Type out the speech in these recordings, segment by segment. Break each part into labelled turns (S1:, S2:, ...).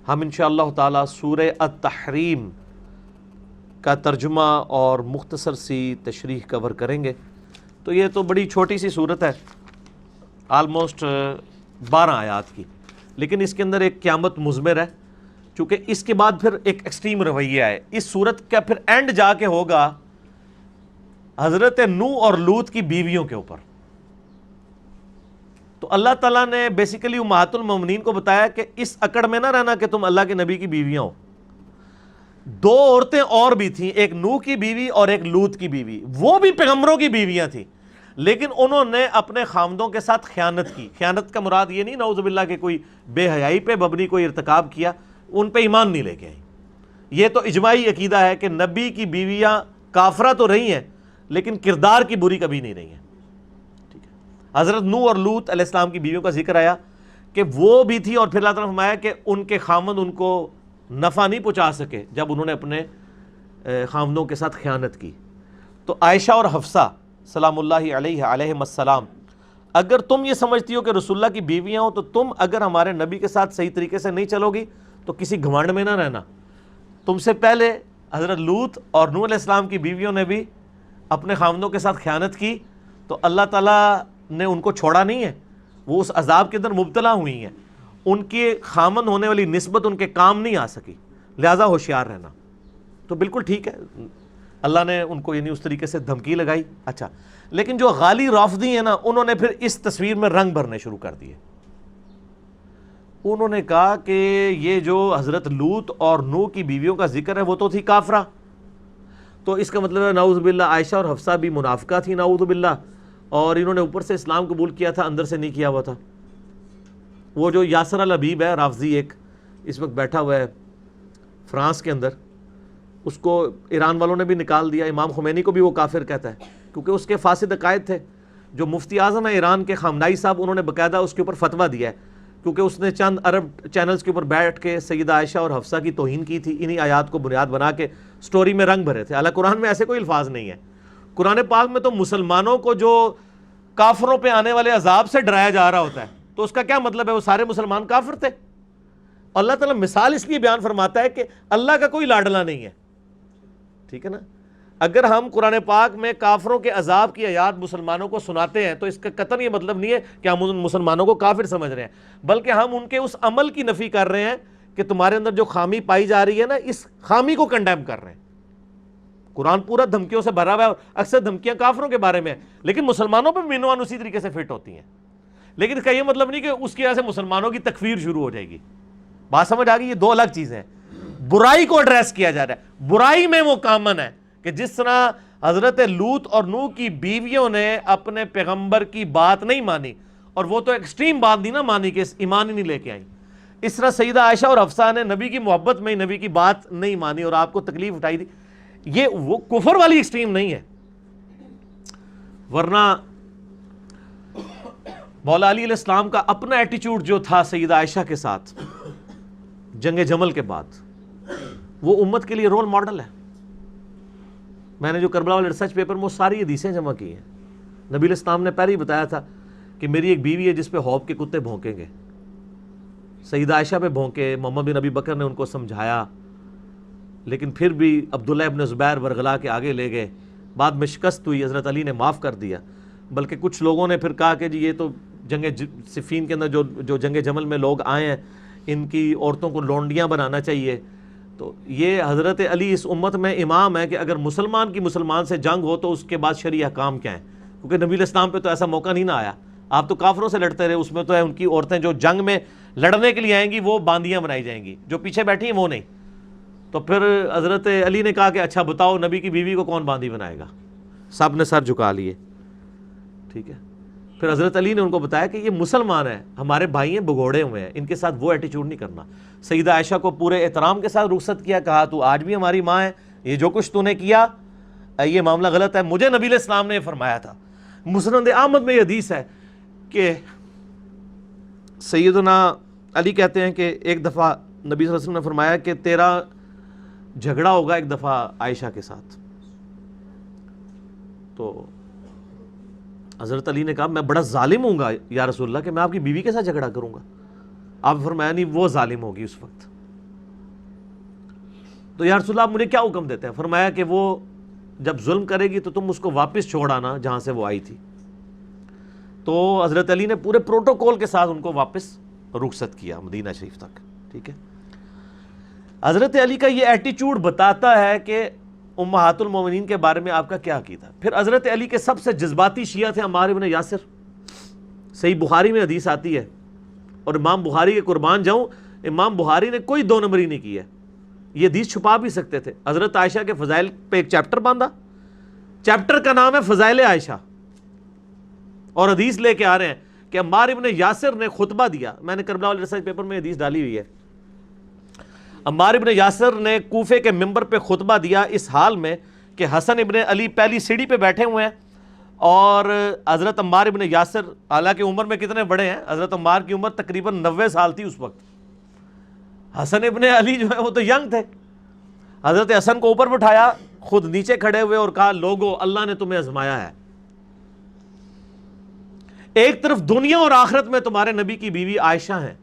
S1: ہم انشاءاللہ تعالی سورہ التحریم کا ترجمہ اور مختصر سی تشریح کور کریں گے۔ تو یہ تو بڑی چھوٹی سی صورت ہے، آلموسٹ 12 آیات کی، لیکن اس کے اندر ایک قیامت مضمر ہے، چونکہ اس کے بعد پھر ایک ایکسٹریم رویہ ہے۔ اس صورت کا پھر اینڈ جا کے ہوگا حضرت نوح اور لوط کی بیویوں کے اوپر۔ تو اللہ تعالیٰ نے بیسیکلی امہات المومنین کو بتایا کہ اس اکڑ میں نہ رہنا کہ تم اللہ کے نبی کی بیویاں ہو۔ 2 عورتیں اور بھی تھیں، ایک نوح کی بیوی اور ایک لوط کی بیوی، وہ بھی پیغمبروں کی بیویاں تھیں، لیکن انہوں نے اپنے خامدوں کے ساتھ خیانت کی۔ خیانت کا مراد یہ نہیں نعوذ باللہ کہ کوئی بے حیائی پہ مبنی کوئی ارتکاب کیا، ان پہ ایمان نہیں لے کے آئی۔ یہ تو اجماعی عقیدہ ہے کہ نبی کی بیویاں کافرہ تو رہی ہیں لیکن کردار کی بری کبھی نہیں رہی ہیں۔ ٹھیک ہے، حضرت نوح اور لوط علیہ السلام کی بیویوں کا ذکر آیا کہ وہ بھی تھی، اور پھر اللہ تعالیٰ نے فرمایا کہ ان کے خامند ان کو نفع نہیں پہنچا سکے جب انہوں نے اپنے خامندوں کے ساتھ خیانت کی۔ تو عائشہ اور حفصہ سلام اللہ علیہم السلام، اگر تم یہ سمجھتی ہو کہ رسول اللہ کی بیویاں ہو تو تم اگر ہمارے نبی کے ساتھ صحیح طریقے سے نہیں چلو گی تو کسی گھمنڈ میں نہ رہنا۔ تم سے پہلے حضرت لوط اور نوح علیہ السلام کی بیویوں نے بھی اپنے خامندوں کے ساتھ خیانت کی، تو اللہ تعالیٰ نے ان کو چھوڑا نہیں ہے، وہ اس عذاب کے اندر مبتلا ہوئی ہیں، ان کے خامند ہونے والی نسبت ان کے کام نہیں آ سکی، لہٰذا ہوشیار رہنا۔ تو بالکل ٹھیک ہے، اللہ نے ان کو یعنی اس طریقے سے دھمکی لگائی۔ اچھا، لیکن جو غالی رافضی ہیں نا، انہوں نے پھر اس تصویر میں رنگ بھرنے شروع کر دیے۔ انہوں نے کہا کہ یہ جو حضرت لوط اور نوح کی بیویوں کا ذکر ہے وہ تو تھی کافرہ، تو اس کا مطلب ہے نعوذ باللہ عائشہ اور حفصہ بھی منافقہ تھی نعوذ باللہ، اور انہوں نے اوپر سے اسلام قبول کیا تھا، اندر سے نہیں کیا ہوا تھا۔ وہ جو یاسر الحبیب ہے رافضی، ایک اس وقت بیٹھا ہوا ہے فرانس کے اندر، اس کو ایران والوں نے بھی نکال دیا۔ امام خمینی کو بھی وہ کافر کہتا ہے کیونکہ اس کے فاسد عقائد تھے۔ جو مفتی اعظم ہے ایران کے خامنائی صاحب، انہوں نے باقاعدہ اس کے اوپر فتویٰ دیا ہے، کیونکہ اس نے چند عرب چینلز کے اوپر بیٹھ کے سیدہ عائشہ اور حفصہ کی توہین کی تھی، انہی آیات کو بنیاد بنا کے سٹوری میں رنگ بھرے تھے۔ حالانکہ قرآن میں ایسے کوئی الفاظ نہیں ہے۔ قرآن پاک میں تو مسلمانوں کو جو کافروں پہ آنے والے عذاب سے ڈرایا جا رہا ہوتا ہے، تو اس کا کیا مطلب ہے وہ سارے مسلمان کافر تھے؟ اللہ تعالیٰ مثال اس لیے بیان فرماتا ہے کہ اللہ کا کوئی لاڈلا نہیں ہے، ٹھیک ہے نا۔ اگر ہم قرآن پاک میں کافروں کے عذاب کی آیات مسلمانوں کو سناتے ہیں تو اس کا قطعاً یہ مطلب نہیں ہے کہ ہم ان مسلمانوں کو کافر سمجھ رہے ہیں، بلکہ ہم ان کے اس عمل کی نفی کر رہے ہیں کہ تمہارے اندر جو خامی پائی جا رہی ہے نا، اس خامی کو کنڈیم کر رہے ہیں۔ قرآن پورا دھمکیوں سے بھرا ہوا ہے، اور اکثر دھمکیاں کافروں کے بارے میں ہیں، لیکن مسلمانوں پہ مینوان اسی طریقے سے فٹ ہوتی ہیں۔ لیکن اس کا یہ مطلب نہیں کہ اس کی وجہ سے مسلمانوں کی تکفیر شروع ہو جائے گی۔ بات سمجھ آ گئی؟ یہ 2 الگ چیزیں ہیں۔ برائی کو ایڈریس کیا جا رہا ہے، برائی میں وہ کامن ہے کہ جس طرح حضرت لوط اور نوح کی بیویوں نے اپنے پیغمبر کی بات نہیں مانی، اور وہ تو ایکسٹریم بات نہیں نہ مانی کہ ایمان ہی نہیں لے کے آئیں، اس طرح سیدہ عائشہ اور حفصہ نے نبی کی محبت میں نبی کی بات نہیں مانی اور آپ کو تکلیف اٹھائی دی۔ یہ وہ کفر والی ایکسٹریم نہیں ہے، ورنہ مولا علی علیہ السلام کا اپنا ایٹیچیوڈ جو تھا سیدہ عائشہ کے ساتھ جنگ جمل کے بعد، وہ امت کے لیے رول ماڈل ہے۔ میں نے جو کربلا والے ریسرچ پیپر میں وہ ساری حدیثیں جمع کی ہیں۔ نبی علیہ السلام نے پہلے ہی بتایا تھا کہ میری ایک بیوی ہے جس پہ حوض کے کتے بھونکیں گے، سیدہ عائشہ پہ بھونکے، محمد بن ابی بکر نے ان کو سمجھایا، لیکن پھر بھی عبداللہ ابن زبیر ورغلا کے آگے لے گئے، بعد میں شکست ہوئی، حضرت علی نے معاف کر دیا، بلکہ کچھ لوگوں نے پھر کہا کہ جی یہ تو جنگ صفین کے اندر جو جنگ جمل میں لوگ آئے ہیں ان کی عورتوں کو لونڈیاں بنانا چاہیے۔ تو یہ حضرت علی اس امت میں امام ہے کہ اگر مسلمان کی مسلمان سے جنگ ہو تو اس کے بعد شرعی احکام کیا ہیں، کیونکہ نبی علیہ السلام پہ تو ایسا موقع نہیں نہ آیا، آپ تو کافروں سے لڑتے رہے، اس میں تو ہے ان کی عورتیں جو جنگ میں لڑنے کے لیے آئیں گی وہ باندیاں بنائی جائیں گی، جو پیچھے بیٹھی ہیں وہ نہیں۔ تو پھر حضرت علی نے کہا کہ اچھا بتاؤ نبی کی بیوی کو کون باندی بنائے گا؟ سب نے سر جھکا لیے، ٹھیک ہے۔ پھر حضرت علی نے ان کو بتایا کہ یہ مسلمان ہیں، ہمارے بھائی ہیں، بگوڑے ہوئے ہیں، ان کے ساتھ وہ ایٹیچیوڈ نہیں کرنا۔ سیدہ عائشہ کو پورے احترام کے ساتھ رخصت کیا، کہا تو آج بھی ہماری ماں ہے، یہ جو کچھ تو نے کیا یہ معاملہ غلط ہے، مجھے نبی علیہ السلام نے یہ فرمایا تھا۔ مسند احمد میں یہ حدیث ہے کہ سیدنا علی کہتے ہیں کہ ایک دفعہ نبی صلی اللہ علیہ وسلم نے فرمایا کہ تیرا جھگڑا ہوگا ایک دفعہ عائشہ کے ساتھ، تو حضرت علی نے کہا میں بڑا ظالم ہوں گا یا رسول اللہ کہ میں آپ کی بیوی کے ساتھ جھگڑا کروں گا؟ آپ فرمایا نہیں وہ ظالم ہوگی اس وقت، تو یا رسول اللہ مجھے کیا حکم دیتے ہیں؟ فرمایا کہ وہ جب ظلم کرے گی تو تم اس کو واپس چھوڑ آنا جہاں سے وہ آئی تھی۔ تو حضرت علی نے پورے پروٹوکول کے ساتھ ان کو واپس رخصت کیا مدینہ شریف تک، ٹھیک ہے۔ حضرت علی کا یہ ایٹیچیوڈ بتاتا ہے کہ امہات المومنین کے بارے میں آپ کا کیا عقیدہ۔ پھر حضرت علی کے سب سے جذباتی شیعہ تھے عمار بن یاسر۔ صحیح بخاری میں حدیث آتی ہے، اور امام بخاری کے قربان جاؤں، امام بخاری نے کوئی دو نمبری نہیں کی ہے، یہ حدیث چھپا بھی سکتے تھے۔ حضرت عائشہ کے فضائل پہ ایک چیپٹر باندھا، چیپٹر کا نام ہے فضائل عائشہ، اور حدیث لے کے آ رہے ہیں کہ عمار ابن یاسر نے خطبہ دیا۔ میں نے کربلا والے ریسرچ پیپر میں حدیث ڈالی ہوئی ہے۔ عمار ابن یاسر نے کوفے کے ممبر پہ خطبہ دیا اس حال میں کہ حسن ابن علی پہلی سیڑھی پہ بیٹھے ہوئے ہیں، اور حضرت عمار ابن یاسر حالانکہ عمر میں کتنے بڑے ہیں، حضرت عمار کی عمر تقریباً 90 سال تھی اس وقت، حسن ابن علی جو ہے وہ تو ینگ تھے۔ حضرت حسن کو اوپر بٹھایا، خود نیچے کھڑے ہوئے اور کہا لوگو اللہ نے تمہیں آزمایا ہے، ایک طرف دنیا اور آخرت میں تمہارے نبی کی بیوی عائشہ ہیں،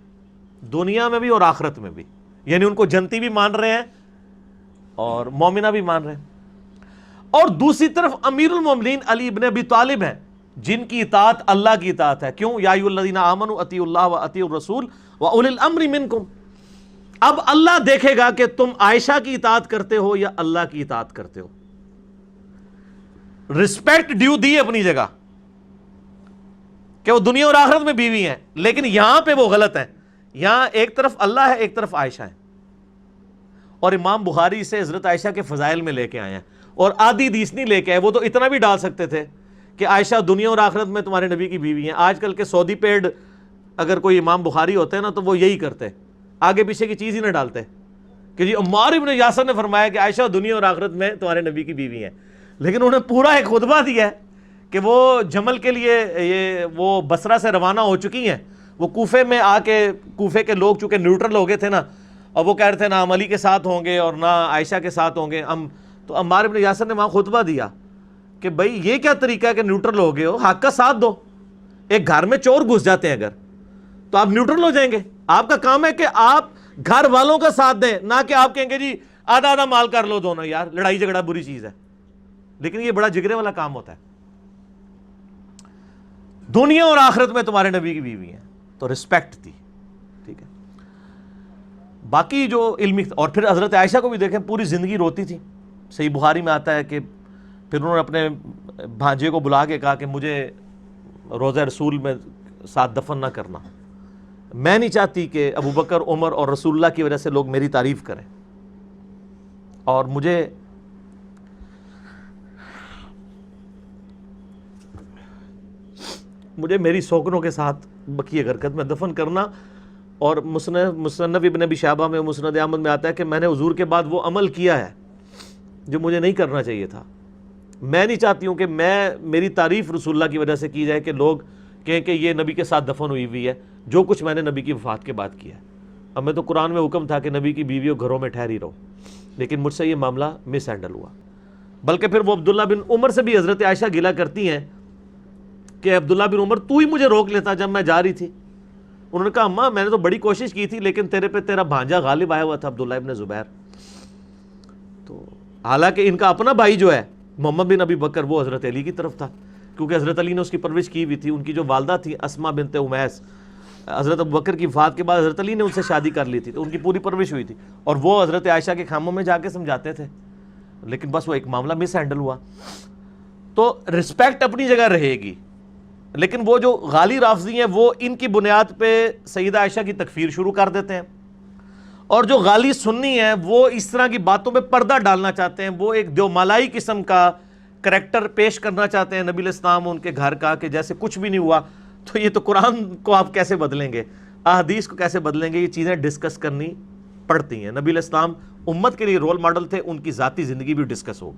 S1: دنیا میں بھی اور آخرت میں بھی، یعنی ان کو جنتی بھی مان رہے ہیں اور مومنہ بھی مان رہے ہیں، اور دوسری طرف امیر المومنین علی ابن ابی طالب ہیں جن کی اطاعت اللہ کی اطاعت ہے۔ کیوں؟ یا ایھا الذین آمنوا اطیعوا اللہ واطیعوا الرسول واولی الامر منکم۔ اب اللہ دیکھے گا کہ تم عائشہ کی اطاعت کرتے ہو یا اللہ کی اطاعت کرتے ہو۔ رسپیکٹ ڈیو دی اپنی جگہ کہ وہ دنیا اور آخرت میں بیوی ہیں، لیکن یہاں پہ وہ غلط ہیں، یہاں ایک طرف اللہ ہے ایک طرف عائشہ ہے، اور امام بخاری سے حضرت عائشہ کے فضائل میں لے کے آئے ہیں، اور آدھی حدیث نہیں لے کے آئے۔ وہ تو اتنا بھی ڈال سکتے تھے کہ عائشہ دنیا اور آخرت میں تمہارے نبی کی بیوی ہیں۔ آج کل کے سعودی پیڈ اگر کوئی امام بخاری ہوتے ہیں نا تو وہ یہی کرتے، آگے پیچھے کی چیز ہی نہ ڈالتے کہ جی عمار ابن یاسر نے فرمایا کہ عائشہ دنیا اور آخرت میں تمہارے نبی کی بیوی ہیں، لیکن انہوں نے پورا ایک خطبہ دیا ہے کہ وہ جمل کے لیے وہ بصرہ سے روانہ ہو چکی ہیں، وہ کوفے میں آ کے، کوفے کے لوگ چونکہ نیوٹرل ہو گئے تھے نا، اور وہ کہہ رہے تھے نہ ہم علی کے ساتھ ہوں گے اور نہ عائشہ کے ساتھ ہوں گے تو عمار ابن یاسر نے وہاں خطبہ دیا کہ بھائی یہ کیا طریقہ ہے کہ نیوٹرل ہو گئے ہو، حق کا ساتھ دو۔ ایک گھر میں چور گھس جاتے ہیں اگر تو آپ نیوٹرل ہو جائیں گے، آپ کا کام ہے کہ آپ گھر والوں کا ساتھ دیں، نہ کہ آپ کہیں گے جی آدھا آدھا مال کر لو دونوں، یار لڑائی جھگڑا بری چیز ہے، لیکن یہ بڑا جگرے والا کام ہوتا ہے۔ دنیا اور آخرت میں تمہارے نبی کی بیوی ہیں تو رسپیکٹ تھی، ٹھیک ہے۔ باقی جو علمی، اور پھر حضرت عائشہ کو بھی دیکھیں پوری زندگی روتی تھی۔ صحیح بخاری میں آتا ہے کہ پھر انہوں نے اپنے بھانجے کو بلا کے کہا کہ مجھے روضہ رسول میں ساتھ دفن نہ کرنا، میں نہیں چاہتی کہ ابو بکر، عمر اور رسول اللہ کی وجہ سے لوگ میری تعریف کریں، اور مجھے میری سوکنوں کے ساتھ بقیہ غرقت میں دفن کرنا۔ اور مصنف ابن ابی شیبہ میں، مسند احمد میں آتا ہے کہ میں نے حضور کے بعد وہ عمل کیا ہے جو مجھے نہیں کرنا چاہیے تھا۔ میں نہیں چاہتی ہوں کہ میری تعریف رسول اللہ کی وجہ سے کی جائے کہ لوگ کہیں کہ یہ نبی کے ساتھ دفن ہوئی ہے، جو کچھ میں نے نبی کی وفات کے بعد کیا ہے۔ اب میں تو قرآن میں حکم تھا کہ نبی کی بیویوں گھروں میں ٹھہری رہو، لیکن مجھ سے یہ معاملہ مس ہینڈل ہوا۔ بلکہ پھر وہ عبداللہ بن عمر سے بھی حضرت عائشہ گلہ کرتی ہیں کہ عبداللہ بن عمر تو ہی مجھے روک لیتا جب میں جا رہی تھی۔ انہوں نے کہا اماں میں نے تو بڑی کوشش کی تھی، لیکن تیرے پہ تیرا بھانجا غالب آیا ہوا تھا عبداللہ ابن زبیر۔ تو حالانکہ ان کا اپنا بھائی جو ہے محمد بن ابی بکر وہ حضرت علی کی طرف تھا، کیونکہ حضرت علی نے اس کی پرورش کی ہوئی تھی۔ ان کی جو والدہ تھی اسما بنت امیس، حضرت ابو بکر کی وفات کے بعد حضرت علی نے ان سے شادی کر لی تھی، تو ان کی پوری پرورش ہوئی تھی، اور وہ حضرت عائشہ کے خیموں میں جا کے سمجھاتے تھے، لیکن بس وہ ایک معاملہ مس ہینڈل ہوا۔ تو رسپیکٹ اپنی جگہ رہے گی، لیکن وہ جو غالی رافضی ہیں وہ ان کی بنیاد پہ سیدہ عائشہ کی تکفیر شروع کر دیتے ہیں، اور جو غالی سنی ہیں وہ اس طرح کی باتوں پہ پردہ ڈالنا چاہتے ہیں، وہ ایک دیومالائی قسم کا کریکٹر پیش کرنا چاہتے ہیں نبی علیہ السلام ان کے گھر کا کہ جیسے کچھ بھی نہیں ہوا۔ تو یہ تو قرآن کو آپ کیسے بدلیں گے، احادیث کو کیسے بدلیں گے؟ یہ چیزیں ڈسکس کرنی پڑتی ہیں۔ نبی علیہ السلام امت کے لیے رول ماڈل تھے، ان کی ذاتی زندگی بھی ڈسکس ہوگی۔